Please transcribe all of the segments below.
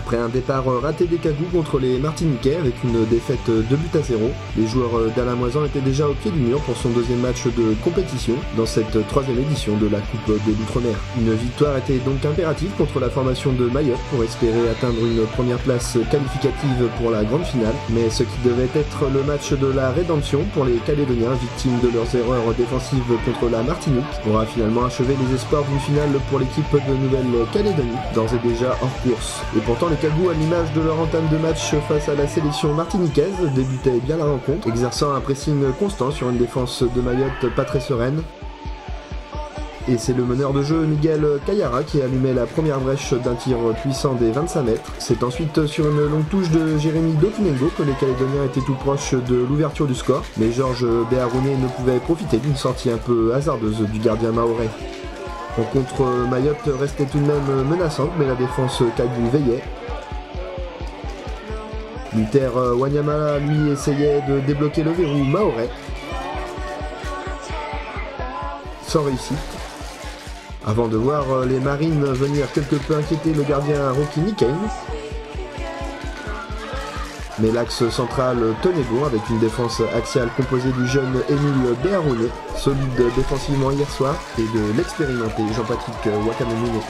Après un départ raté des Cagous contre les Martiniquais avec une défaite 2-0, les joueurs d'Alain Moisan étaient déjà au pied du mur pour son deuxième match de compétition dans cette troisième édition de la Coupe de l'Outre-mer. Une victoire était donc impérative contre la formation de Mayotte pour espérer atteindre une première place qualificative pour la grande finale, mais ce qui devait être le match de la rédemption pour les Calédoniens victimes de leurs erreurs défensives contre la Martinique aura finalement achevé les espoirs d'une finale pour l'équipe de Nouvelle-Calédonie, d'ores et déjà hors course. Et pourtant les Cagous, à l'image de leur entame de match face à la sélection martiniquaise, débutaient bien la rencontre, exerçant un pressing constant sur une défense de Mayotte pas très sereine. Et c'est le meneur de jeu Miguel Kayara qui allumait la première brèche d'un tir puissant des 25 mètres. C'est ensuite sur une longue touche de Jérémy Dokinengo que les Calédoniens étaient tout proches de l'ouverture du score, mais Georges Béharouné ne pouvait profiter d'une sortie un peu hasardeuse du gardien mahorais. Rencontre Mayotte restait tout de même menaçante, mais la défense Cagou veillait. Luther Wanyamala, lui, essayait de débloquer le verrou mahorais, sans réussite, avant de voir les Marines venir quelque peu inquiéter le gardien Rocky Nikane. Mais l'axe central tenait bon avec une défense axiale composée du jeune Émile Béharouné, solide défensivement hier soir, et de l'expérimenté Jean-Patrick Wakamemune.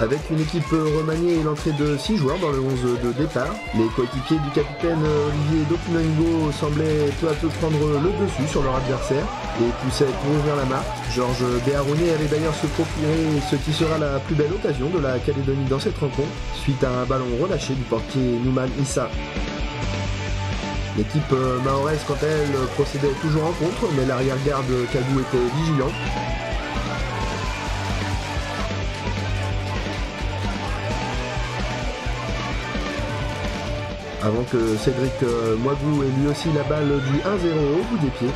Avec une équipe remaniée et l'entrée de 6 joueurs dans le 11 de départ, les coéquipiers du capitaine Olivier Dokinengo semblaient peu à peu prendre le dessus sur leur adversaire et poussaient pour ouvrir la marque. Georges Béharouné allait d'ailleurs se procurer ce qui sera la plus belle occasion de la Calédonie dans cette rencontre, suite à un ballon relâché du portier Nouman Issa. L'équipe mahoraise, quant à elle, procédait toujours en contre, mais l'arrière-garde Cagou était vigilant. Avant que Cédric Moigou ait lui aussi la balle du 1-0 au bout des pieds.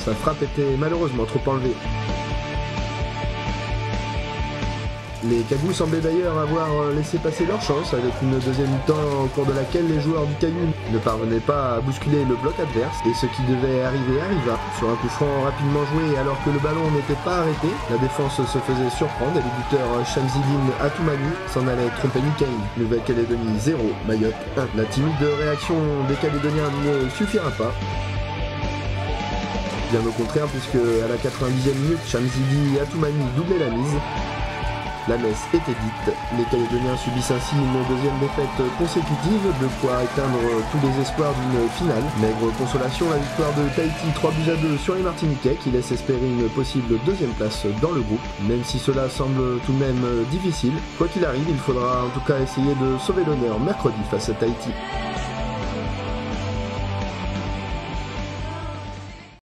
Sa frappe était malheureusement trop enlevée. Les Cagous semblaient d'ailleurs avoir laissé passer leur chance avec une deuxième mi-temps au cours de laquelle les joueurs du Caillou ne parvenaient pas à bousculer le bloc adverse et ce qui devait arriver arriva. Sur un coup franc rapidement joué alors que le ballon n'était pas arrêté, la défense se faisait surprendre et le buteur Shamsidine Atoumani s'en allait tromper Nikane. Nouvelle-Calédonie 0, Mayotte 1. La timide réaction des Calédoniens ne suffira pas. Bien au contraire, puisque à la 90e minute, Shamsidi Atoumani doublait la mise. La messe était dite, les Calédoniens subissent ainsi une deuxième défaite consécutive, de quoi éteindre tous les espoirs d'une finale. Maigre consolation, la victoire de Tahiti 3-2 sur les Martiniquais qui laisse espérer une possible deuxième place dans le groupe, même si cela semble tout de même difficile. Quoi qu'il arrive, il faudra en tout cas essayer de sauver l'honneur mercredi face à Tahiti.